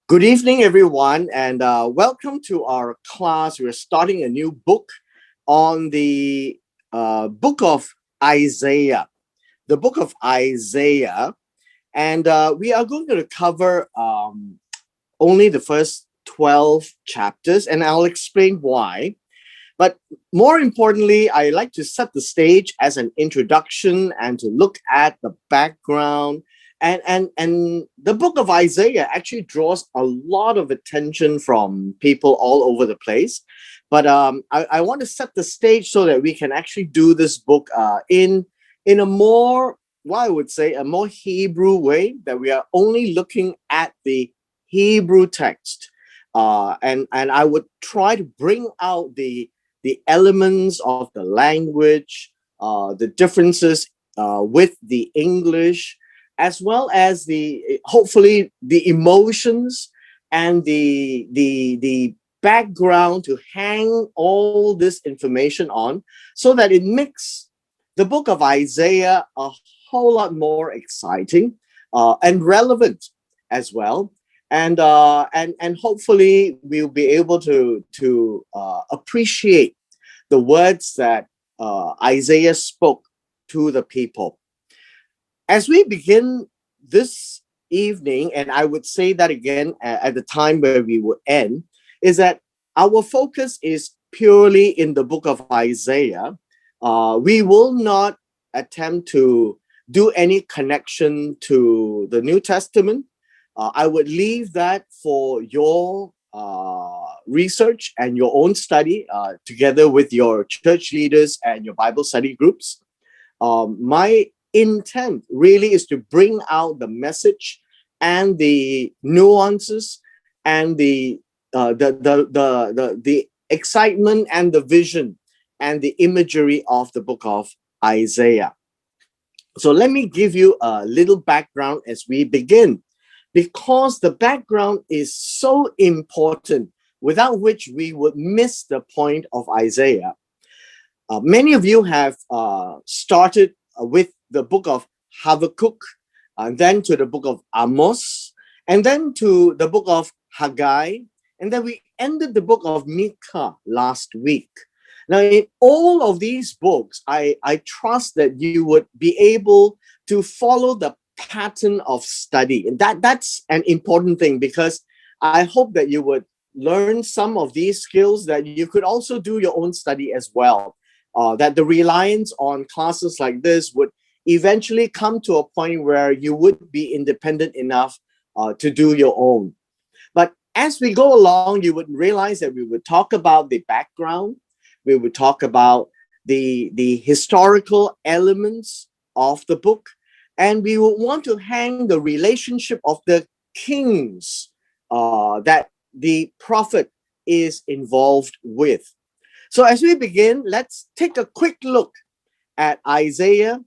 Good evening, everyone, and welcome to our class. We're starting a new book on the book of Isaiah, the book of Isaiah, and we are going to cover only the first 12 chapters, and I'll explain why. But more importantly, I like to set the stage as an introduction and to look at the background. And the book of Isaiah actually draws a lot of attention from people all over the place. But I want to set the stage so that we can actually do this book in a more, what I would say, a more Hebrew way, that we are only looking at the Hebrew text. And I would try to bring out the elements of the language, the differences with the English, as well as the hopefully the emotions and the background to hang all this information on, so that it makes the book of Isaiah a whole lot more exciting and relevant as well. And hopefully we'll be able to appreciate the words that Isaiah spoke to the people. As we begin this evening, and I would say that again at the time where we will end, is that our focus is purely in the book of Isaiah. We will not attempt to do any connection to the New Testament. I would leave that for your research and your own study together with your church leaders and your Bible study groups. My intent really is to bring out the message and the nuances and the excitement and the vision and the imagery of the book of Isaiah. So let me give you a little background as we begin, because the background is so important, without which we would miss the point of Isaiah. Many of you have started with the book of Habakkuk, and then to the book of Amos, and then to the book of Haggai, and then we ended the book of Micah last week. Now, in all of these books, I trust that you would be able to follow the pattern of study. And that's an important thing, because I hope that you would learn some of these skills, that you could also do your own study as well. That the reliance on classes like this would eventually come to a point where you would be independent enough to do your own. But as we go along, you would realize that we would talk about the background, we would talk about the historical elements of the book, and we would want to hang the relationship of the kings that the prophet is involved with. So as we begin, let's take a quick look at Isaiah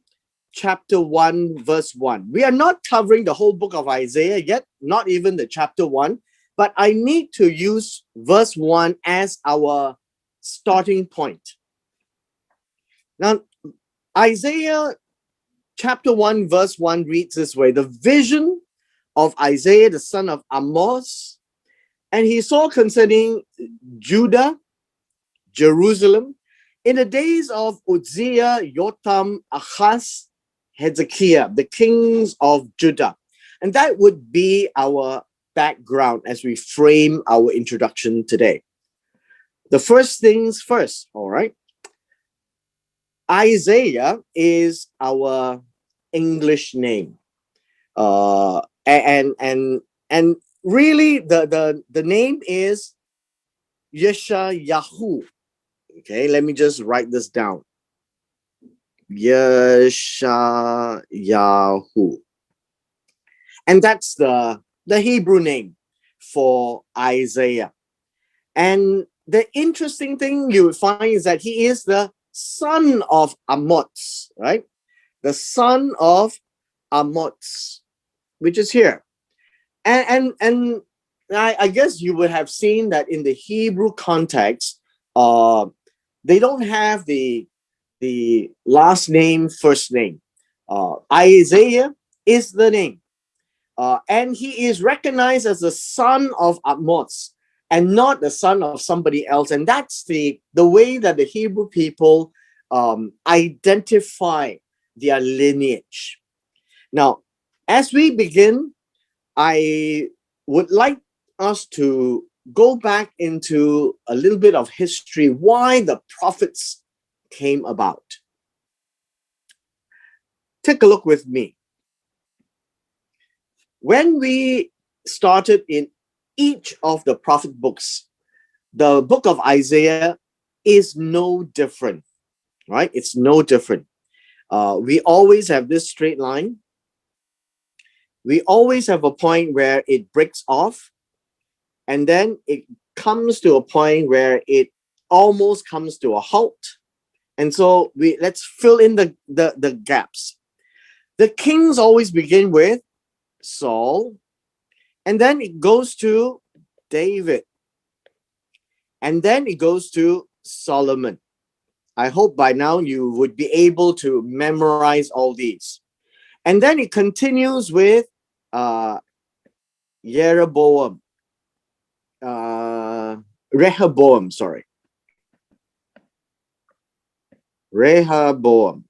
chapter 1, verse 1. We are not covering the whole book of Isaiah yet, not even the chapter 1, but I need to use verse 1 as our starting point. Now, Isaiah chapter 1, verse 1 reads this way: the vision of Isaiah, the son of Amos, and he saw concerning Judah, Jerusalem, in the days of Uzziah, Jotham, Ahaz, Hezekiah, the kings of Judah. And that would be our background as we frame our introduction today. The first things first, all right? Isaiah is our English name. And really the name is Yeshayahu. Okay, let me just write this down. Yeshayahu. And that's the Hebrew name for Isaiah. And the interesting thing you would find is that he is the son of Amos, right? The son of Amos, which is here. And I guess you would have seen that in the Hebrew context, they don't have the last name, first name. Isaiah is the name. and he is recognized as the son of Amos and not the son of somebody else. And that's the way that the Hebrew people identify their lineage. Now, as we begin, I would like us to go back into a little bit of history, why the prophets came about. Take a look with me. When we started in each of the prophet books, the book of Isaiah is no different, right? It's no different. We always have this straight line. We always have a point where it breaks off, and then it comes to a point where it almost comes to a halt. And so let's fill in the gaps. The kings always begin with Saul, and then it goes to David, and then it goes to Solomon. I hope by now you would be able to memorize all these. And then it continues with Rehoboam. Rehoboam.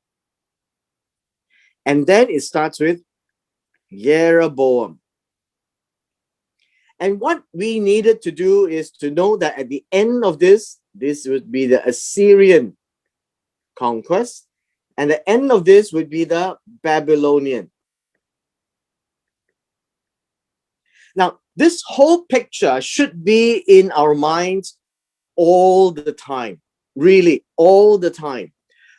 And then it starts with Jeroboam. And what we needed to do is to know that at the end of this would be the Assyrian conquest, and the end of this would be the Babylonian. Now, this whole picture should be in our minds all the time, really, all the time.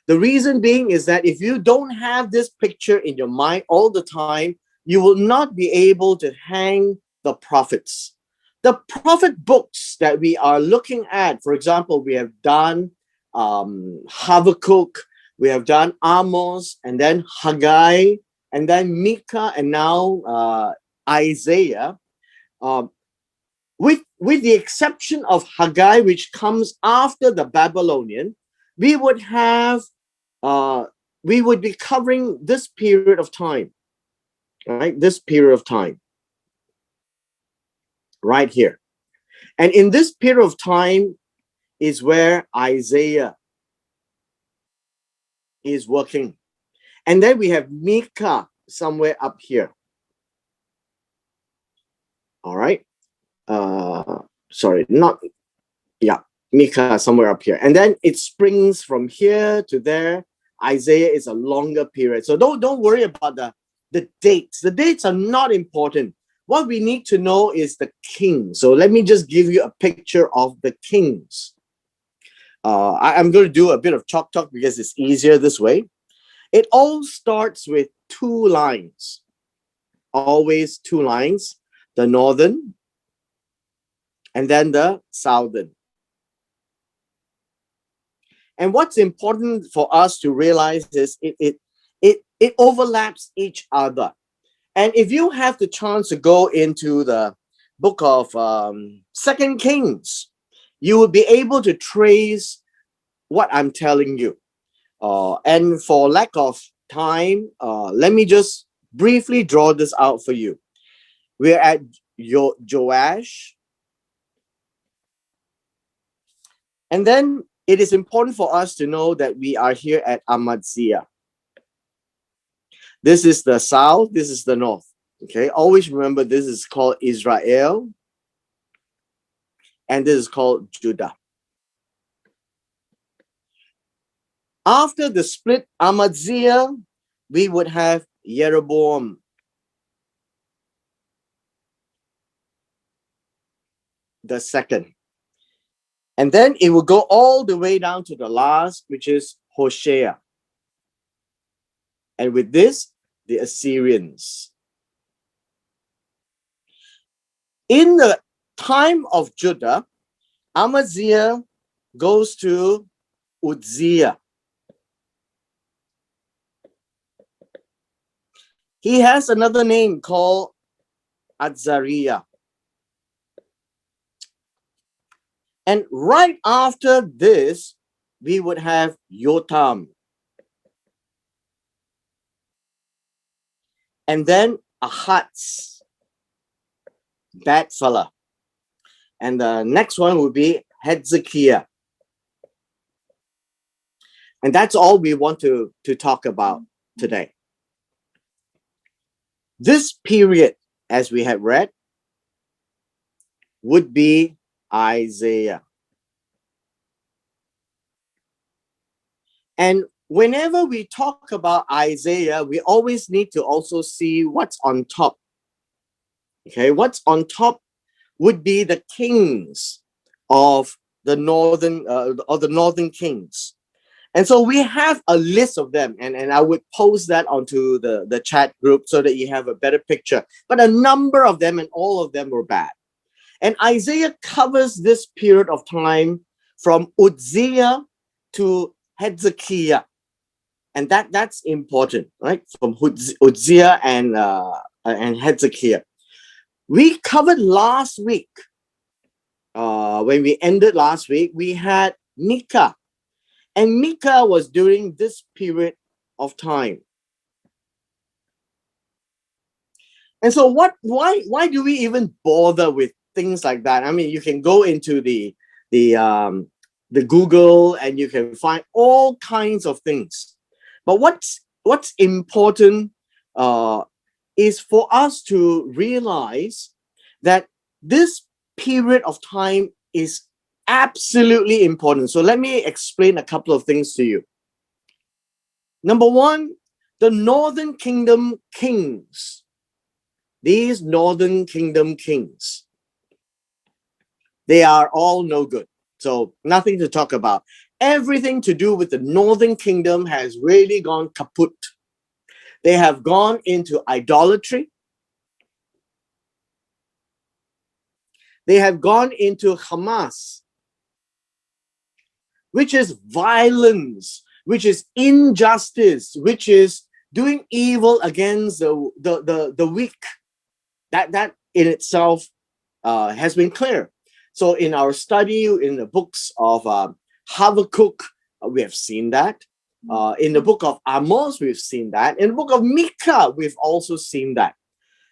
The reason being is that if you don't have this picture in your mind all the time, you will not be able to hang the prophets. The prophet books that we are looking at, for example, we have done Habakkuk, we have done Amos, and then Haggai, and then Micah, and now Isaiah. With the exception of Haggai, which comes after the Babylonian, we would be covering this period of time, right? This period of time, right here. And in this period of time is where Isaiah is working. And then we have Micah somewhere up here. All right. Micah somewhere up here. And then it springs from here to there. Isaiah is a longer period. So don't worry about the dates. The dates are not important. What we need to know is the king. So let me just give you a picture of the kings. I'm going to do a bit of chalk talk because it's easier this way. It all starts with two lines. Always two lines. The northern and then the southern. And what's important for us to realize is it overlaps each other. And if you have the chance to go into the book of 2 Kings, you will be able to trace what I'm telling you. And for lack of time, let me just briefly draw this out for you. We're at Joash. And then it is important for us to know that we are here at Amaziah. This is the south, this is the north. Okay, always remember this is called Israel and this is called Judah. After the split Amaziah, we would have Jeroboam. The second. And then it will go all the way down to the last, which is Hoshea. And with this, the Assyrians. In the time of Judah, Amaziah goes to Uzziah. He has another name called Azariah. And right after this, we would have Yotam. And then Ahaz. bad fella. And the next one would be Hezekiah. And that's all we want to talk about today. This period, as we have read, would be Isaiah. And whenever we talk about Isaiah, we always need to also see what's on top. Okay, what's on top would be the kings of the northern kings. And so we have a list of them, and I would post that onto the chat group so that you have a better picture. But a number of them, and all of them were bad. And Isaiah covers this period of time from Uzziah to Hezekiah. And that's important, right? From Uzziah and Hezekiah. We covered last week, when we ended last week, we had Micah. And Micah was during this period of time. And so why do we even bother with things like that? I mean, you can go into the Google and you can find all kinds of things. But what's important is for us to realize that this period of time is absolutely important. So let me explain a couple of things to you. Number one, the northern kingdom kings. These northern kingdom kings, they are all no good. So nothing to talk about. Everything to do with the northern kingdom has really gone kaput. They have gone into idolatry. They have gone into Hamas, which is violence, which is injustice, which is doing evil against the weak. That in itself has been clear. So in our study in the books of Habakkuk, we have seen that. In the book of Amos, we've seen that. In the book of Micah, we've also seen that.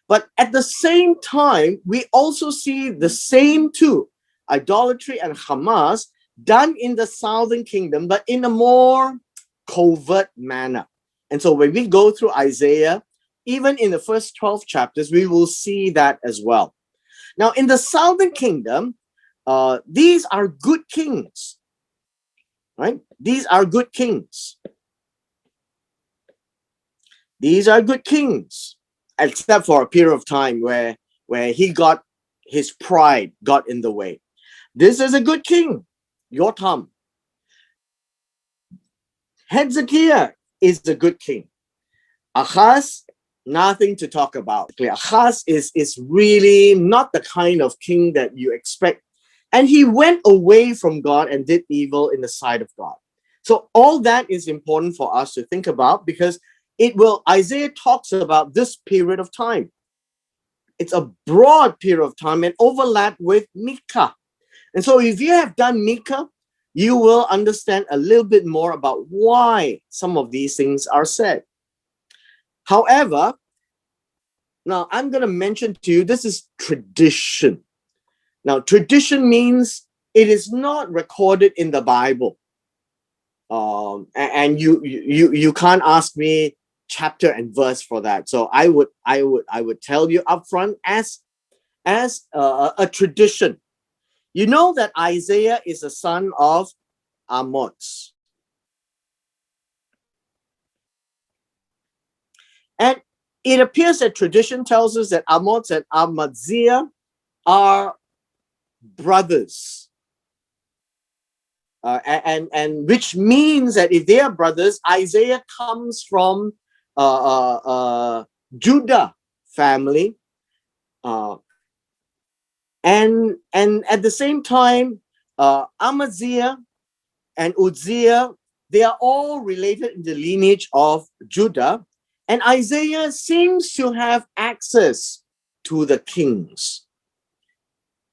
But at the same time, we also see the same two, idolatry and Hamas, done in the southern kingdom, but in a more covert manner. And so when we go through Isaiah, even in the first 12 chapters, we will see that as well. Now, in the southern kingdom, these are good kings, right? These are good kings. These are good kings, except for a period of time where his pride got in the way. This is a good king, Jotham. Hezekiah is the good king. Ahaz, nothing to talk about. Ahaz is really not the kind of king that you expect. And he went away from God and did evil in the sight of God. So all that is important for us to think about, because Isaiah talks about this period of time. It's a broad period of time and overlap with Micah. And so if you have done Micah, you will understand a little bit more about why some of these things are said. However, now I'm going to mention to you, this is tradition. Now, tradition means it is not recorded in the Bible. And you can't ask me chapter and verse for that. So I would tell you upfront as a tradition. You know that Isaiah is a son of Amos. And it appears that tradition tells us that Amos and Amaziah are brothers. And which means that if they are brothers, Isaiah comes from Judah family. And at the same time, Amaziah and Uzziah, they are all related in the lineage of Judah. And Isaiah seems to have access to the kings.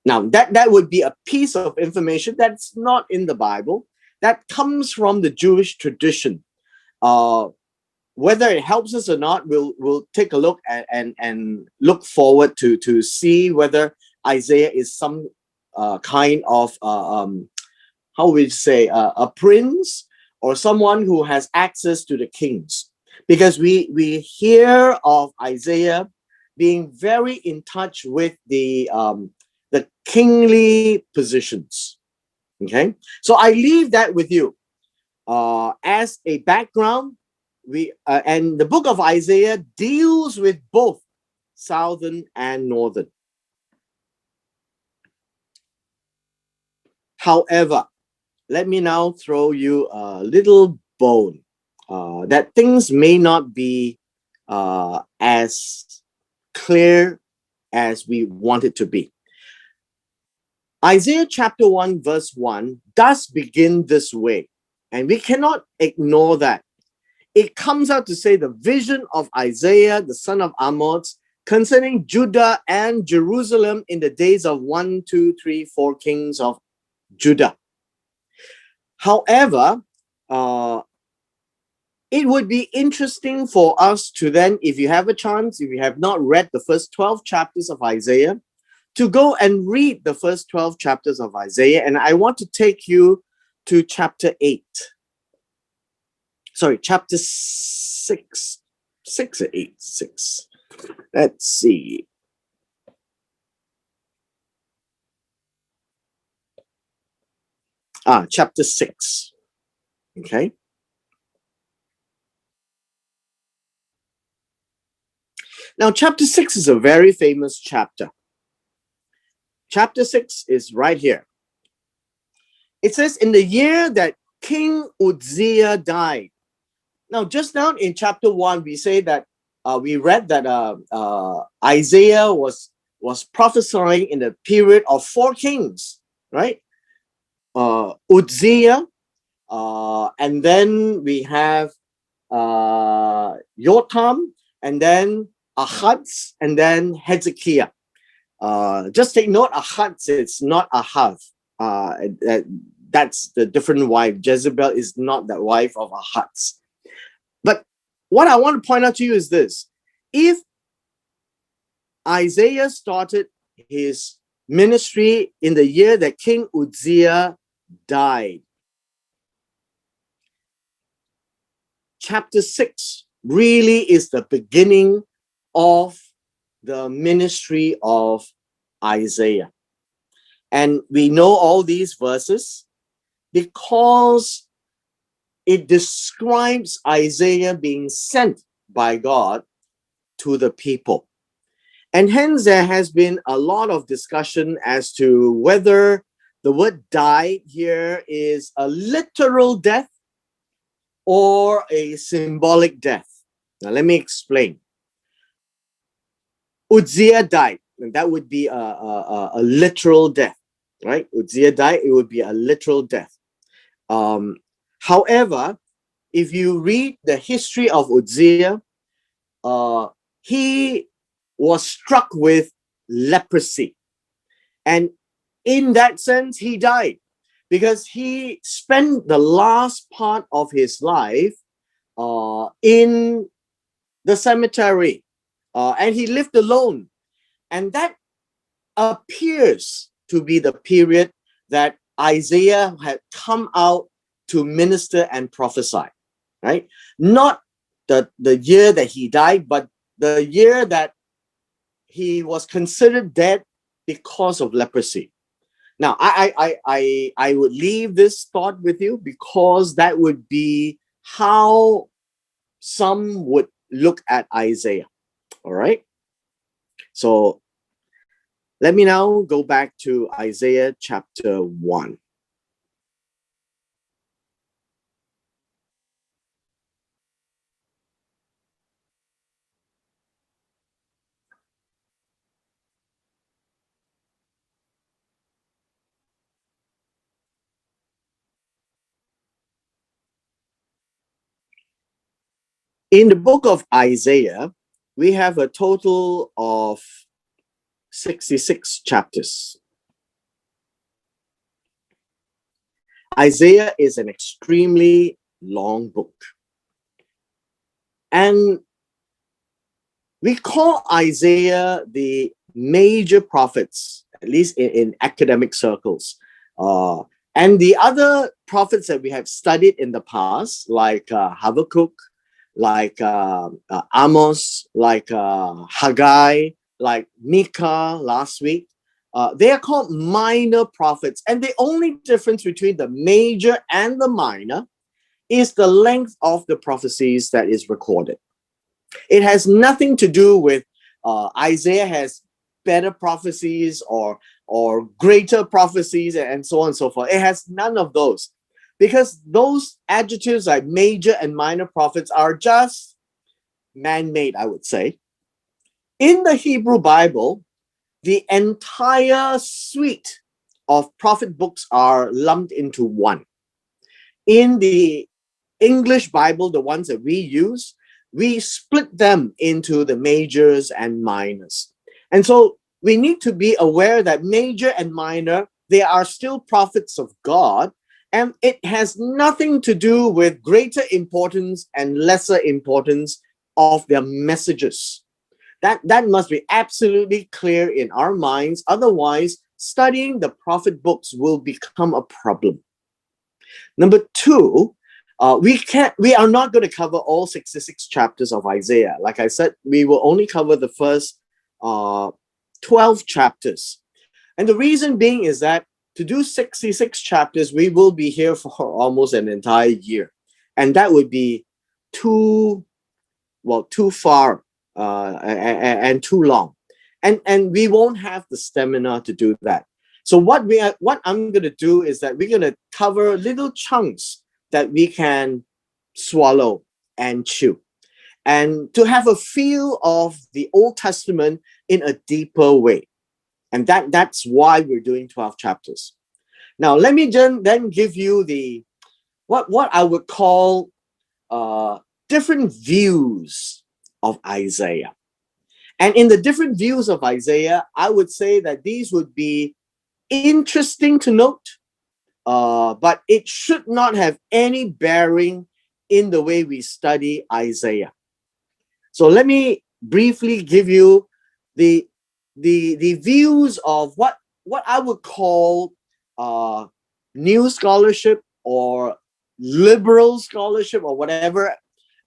Now, that would be a piece of information that's not in the Bible. That comes from the Jewish tradition. whether it helps us or not, we'll take a look at and look forward to see whether Isaiah is some kind of how we say a prince or someone who has access to the kings, because we hear of Isaiah being very in touch with the kingly positions. Okay, so I leave that with you as a background. We and the book of Isaiah deals with both southern and northern. However, let me now throw you a little bone that things may not be as clear as we want it to be. Isaiah chapter 1 verse 1 does begin this way, and we cannot ignore that. It comes out to say the vision of Isaiah, the son of Amos, concerning Judah and Jerusalem in the days of 1, 2, 3, 4 kings of Judah. However, it would be interesting for us to then, if you have a chance, if you have not read the first 12 chapters of Isaiah, to go and read the first 12 chapters of Isaiah. And I want to take you to chapter 8. Sorry, chapter 6. 6 or 8? 6. Let's see. Chapter 6. Okay. Now, chapter 6 is a very famous chapter. Chapter 6 is right here. It says, in the year that King Uzziah died. Now, just now in chapter 1, we say that we read that Isaiah was prophesying in the period of 4 kings, right? Uzziah, and then we have Jotham, and then Ahaz, and then Hezekiah. Just take note, Ahaz, it's not Ahav. That's the different wife. Jezebel is not the wife of Ahaz. But what I want to point out to you is this. If Isaiah started his ministry in the year that King Uzziah died, chapter 6 really is the beginning of the ministry of Isaiah. And we know all these verses because it describes Isaiah being sent by God to the people. And hence there has been a lot of discussion as to whether the word died here is a literal death or a symbolic death. Now let me explain. Uzziah died, and that would be a literal death, right? Uzziah died, it would be a literal death. However, if you read the history of Uzziah, he was struck with leprosy. And in that sense, he died because he spent the last part of his life in the cemetery, and he lived alone. And that appears to be the period that Isaiah had come out to minister and prophesy, right? Not the year that he died, but the year that he was considered dead because of leprosy. Now, I would leave this thought with you because that would be how some would look at Isaiah. All right. So let me now go back to Isaiah chapter 1. In the book of Isaiah, we have a total of 66 chapters. Isaiah is an extremely long book. And we call Isaiah the major prophets, at least in academic circles. And the other prophets that we have studied in the past, like Habakkuk, like Amos, like Haggai, like Micah last week, they are called minor prophets. And the only difference between the major and the minor is the length of the prophecies that is recorded. It has nothing to do with Isaiah has better prophecies or greater prophecies and so on and so forth. It has none of those, because those adjectives like major and minor prophets are just man-made, I would say. In the Hebrew Bible, the entire suite of prophet books are lumped into one. In the English Bible, the ones that we use, we split them into the majors and minors. And so we need to be aware that major and minor, they are still prophets of God, and it has nothing to do with greater importance and lesser importance of their messages. That must be absolutely clear in our minds. Otherwise, studying the prophet books will become a problem. Number two, we are not going to cover all 66 chapters of Isaiah. Like I said, we will only cover the first 12 chapters. And the reason being is that to do 66 chapters, we will be here for almost an entire year. And that would be too far and too long. And we won't have the stamina to do that. So what I'm going to do is that we're going to cover little chunks that we can swallow and chew, and to have a feel of the Old Testament in a deeper way. And that's why we're doing 12 chapters. Now, let me then give you the what I would call different views of Isaiah. And in the different views of Isaiah, I would say that these would be interesting to note, but it should not have any bearing in the way we study Isaiah. So let me briefly give you the views of what I would call new scholarship or liberal scholarship, or whatever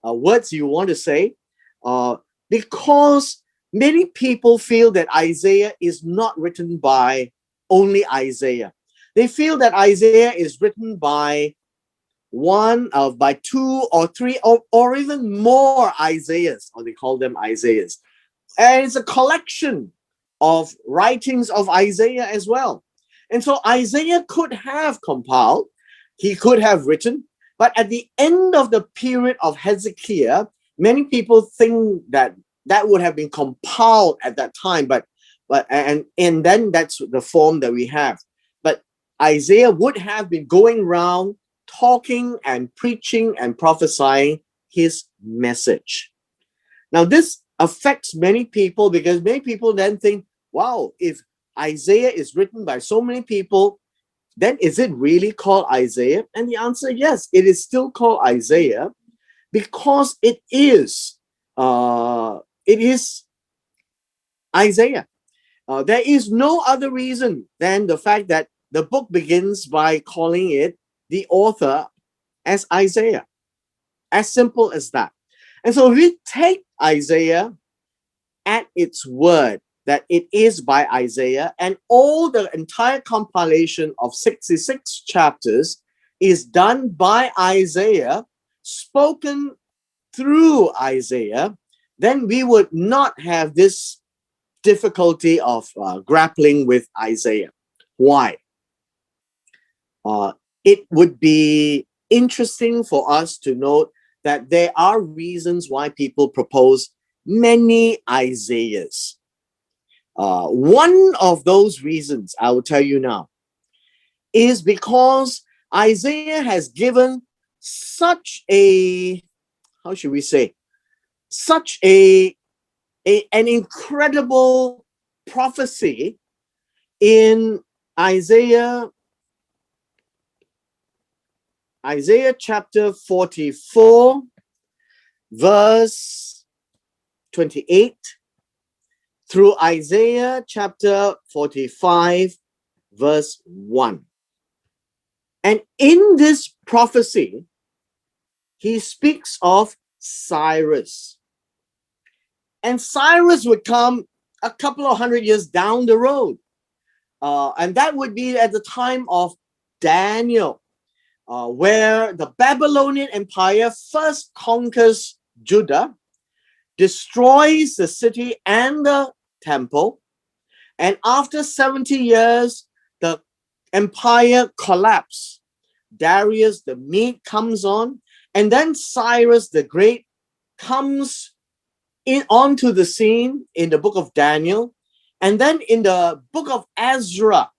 words you want to say, because many people feel that Isaiah is not written by only Isaiah. They feel that Isaiah is written by by two or three or even more Isaiahs, or they call them Isaiahs. And it's a collection of writings of Isaiah as well. And so Isaiah could have compiled, he could have written, but at the end of the period of Hezekiah, many people think that would have been compiled at that time, but then that's the form that we have. But Isaiah would have been going around talking and preaching and prophesying his message. Now, this affects many people, because many people then think, wow, if Isaiah is written by so many people, then is it really called Isaiah? And the answer, yes, it is still called Isaiah, because it is Isaiah. There is no other reason than the fact that the book begins by calling it the author as Isaiah. As simple as that. And so if we take Isaiah at its word, that it is by Isaiah, and all the entire compilation of 66 chapters is done by Isaiah, spoken through Isaiah, then we would not have this difficulty of grappling with Isaiah. Why? It would be interesting for us to note that there are reasons why people propose many Isaiahs. One of those reasons, I will tell you now, is because Isaiah has given such a, how should we say, such an incredible prophecy in Isaiah chapter 44, verse 28 through Isaiah chapter 45, verse 1. And in this prophecy, he speaks of Cyrus. And Cyrus would come a couple of hundred years down the road. And that would be at the time of Daniel, where the Babylonian Empire first conquers Judah, destroys the city and the temple, and after 70 years, the empire collapses. Darius the Mede comes on, and then Cyrus the Great comes onto the scene in the book of Daniel, and then in the book of Ezra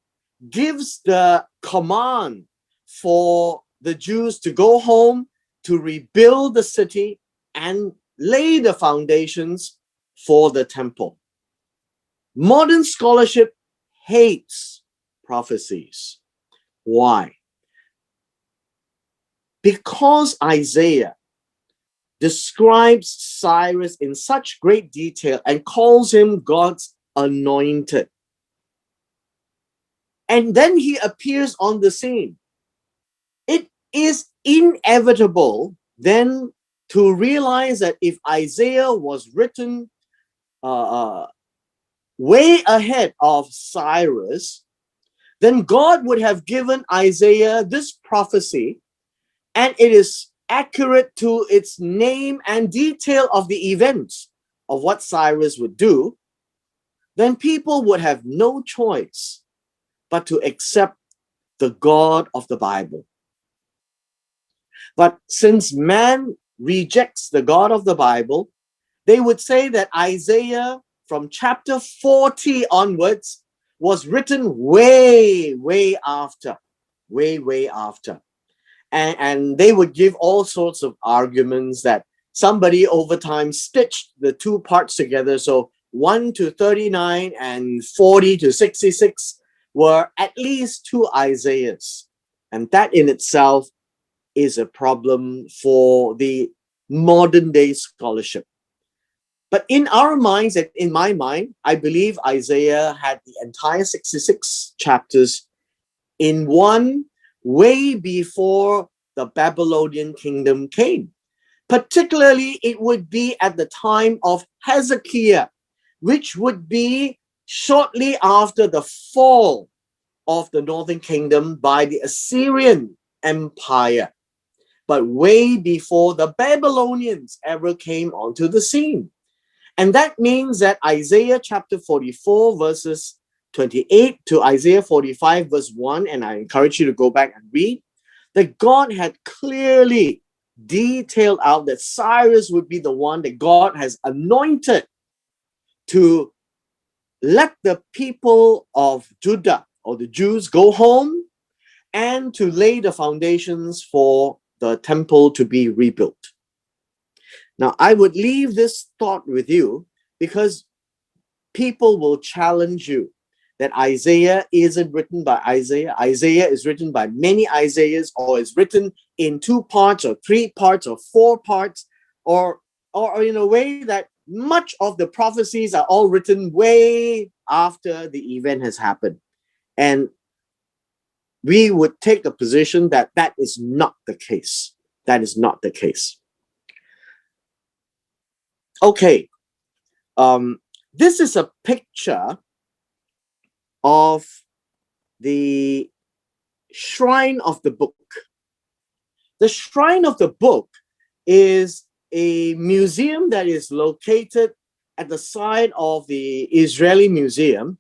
gives the command for the Jews to go home, to rebuild the city and lay the foundations for the temple. Modern scholarship hates prophecies. Why? Because Isaiah describes Cyrus in such great detail and calls him God's anointed. And then he appears on the scene. It is inevitable then to realize that if Isaiah was written way ahead of Cyrus, then God would have given Isaiah this prophecy, and it is accurate to its name and detail of the events of what Cyrus would do, then people would have no choice but to accept the God of the Bible. But since man rejects the God of the Bible, they would say that Isaiah from chapter 40 onwards was written way after. And they would give all sorts of arguments that somebody over time stitched the two parts together. So 1 to 39 and 40 to 66 were at least two Isaiahs. And that in itself is a problem for the modern day scholarship. But in our minds, and in my mind, I believe Isaiah had the entire 66 chapters in one way before the Babylonian kingdom came. Particularly, it would be at the time of Hezekiah, which would be shortly after the fall of the northern kingdom by the Assyrian Empire, but way before the Babylonians ever came onto the scene. And that means that Isaiah chapter 44 verses 28 to Isaiah 45 verse 1, and I encourage you to go back and read, that God had clearly detailed out that Cyrus would be the one that God has anointed to let the people of Judah or the Jews go home and to lay the foundations for the temple to be rebuilt. Now, I would leave this thought with you because people will challenge you that Isaiah isn't written by Isaiah. Isaiah is written by many Isaiahs, or is written in 2 parts or 3 parts or 4 parts, or in a way that much of the prophecies are all written way after the event has happened. And we would take a position that that is not the case. That is not the case. Okay, this is a picture of the shrine of the book. The shrine of the book is a museum that is located at the side of the Israeli Museum,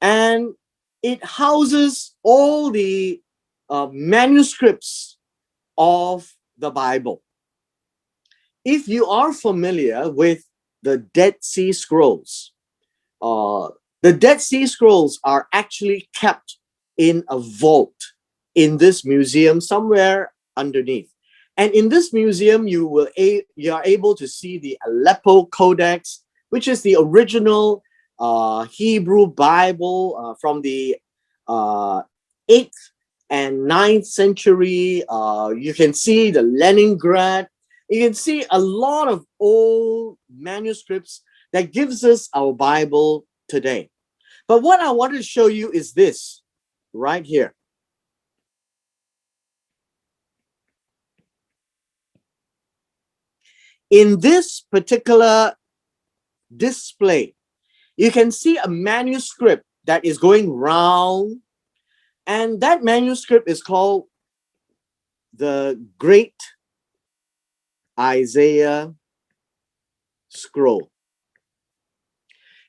and it houses all the manuscripts of the Bible. If you are familiar with the Dead Sea Scrolls, the Dead Sea Scrolls are actually kept in a vault in this museum somewhere underneath. And in this museum, you are able to see the Aleppo Codex, which is the original Hebrew Bible from the 8th and 9th century. You can see the Leningrad. You can see a lot of old manuscripts that gives us our Bible today. But what I want to show you is this right here. In this particular display, you can see a manuscript that is going round, and that manuscript is called the Great Isaiah Scroll.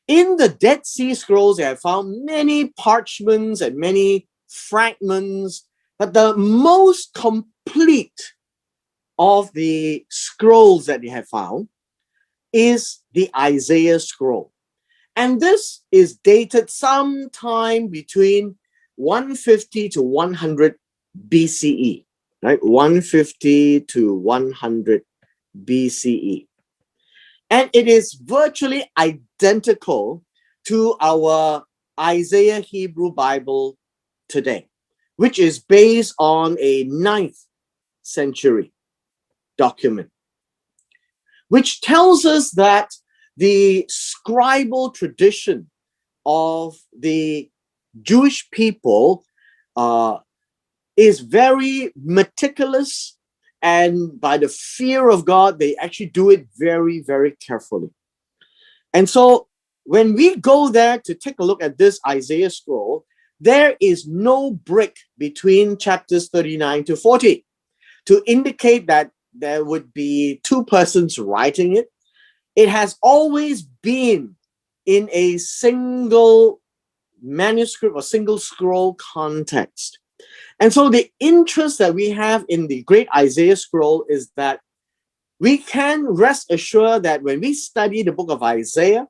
In the Dead Sea Scrolls, they have found many parchments and many fragments, but the most complete of the scrolls that they have found is the Isaiah Scroll. And this is dated sometime between 150 to 100 BCE, right? 150 to 100 BCE. And it is virtually identical to our Isaiah Hebrew Bible today, which is based on a 9th century document, which tells us that the scribal tradition of the Jewish people is very meticulous, and by the fear of God, they actually do it very, very carefully. And so when we go there to take a look at this Isaiah scroll, there is no break between chapters 39 to 40 to indicate that there would be two persons writing it. It has always been in a single manuscript or single scroll context. And so the interest that we have in the Great Isaiah Scroll is that we can rest assured that when we study the book of Isaiah,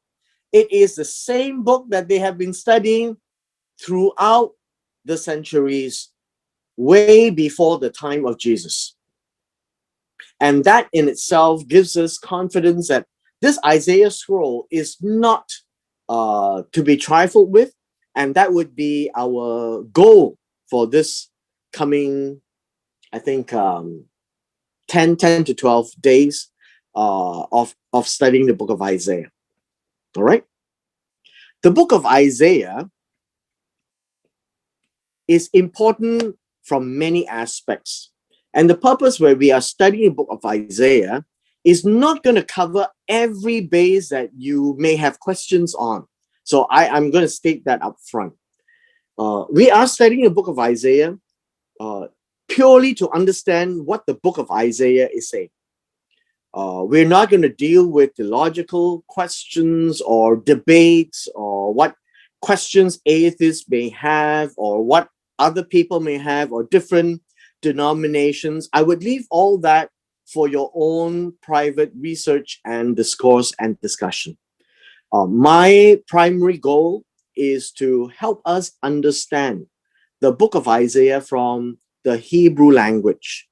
it is the same book that they have been studying throughout the centuries, way before the time of Jesus. And that in itself gives us confidence that this Isaiah scroll is not to be trifled with, and that would be our goal for this coming, I think, 10 to 12 days of studying the book of Isaiah. All right? The book of Isaiah is important from many aspects. And the purpose where we are studying the book of Isaiah is not going to cover every base that you may have questions on. So I'm going to state that up front. We are studying the book of Isaiah purely to understand what the book of Isaiah is saying. We're not going to deal with theological questions or debates or what questions atheists may have or what other people may have or different denominations. I would leave all that for your own private research and discourse and discussion. My primary goal is to help us understand the book of Isaiah from the Hebrew language,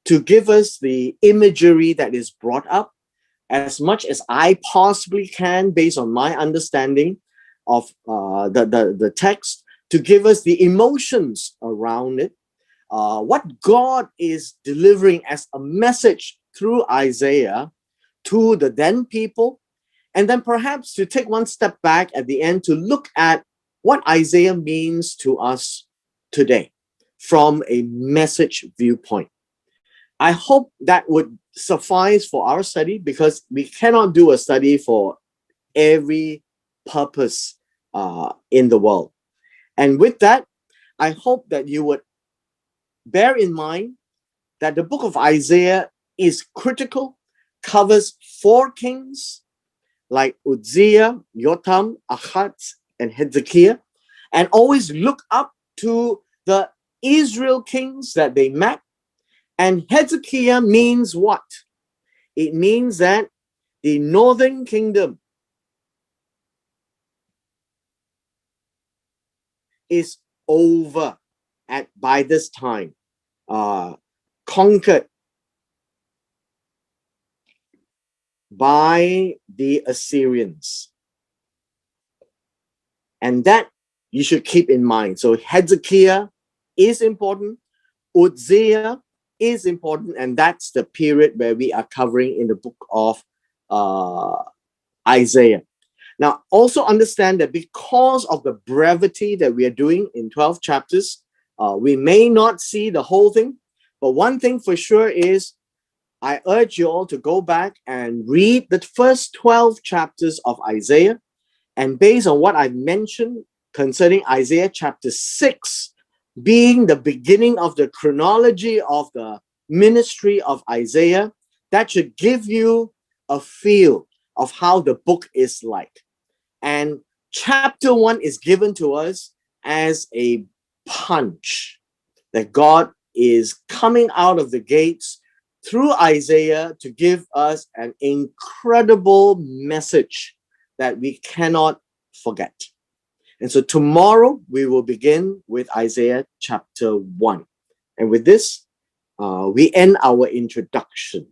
to give us the imagery that is brought up as much as I possibly can based on my understanding of the text, to give us the emotions around it, what God is delivering as a message through Isaiah to the then people, and then perhaps to take one step back at the end to look at what Isaiah means to us today from a message viewpoint. I hope that would suffice for our study, because we cannot do a study for every purpose in the world. And with that, I hope that you would bear in mind that the book of Isaiah is critical, covers 4 kings like Uzziah, Jotham, Ahaz, and Hezekiah, and always look up to the Israel kings that they met. And Hezekiah means what? It means that the northern kingdom is over by this time, conquered by the Assyrians. And that you should keep in mind. So Hezekiah is important. Uzziah is important, and that's the period where we are covering in the book of Isaiah. Now, also understand that because of the brevity that we are doing in 12 chapters, we may not see the whole thing, but one thing for sure is I urge you all to go back and read the first 12 chapters of Isaiah. And based on what I've mentioned concerning Isaiah chapter 6 being the beginning of the chronology of the ministry of Isaiah, that should give you a feel of how the book is like. And chapter 1 is given to us as a punch that God is coming out of the gates through Isaiah to give us an incredible message that we cannot forget. And so tomorrow we will begin with Isaiah chapter 1. And with this, we end our introduction.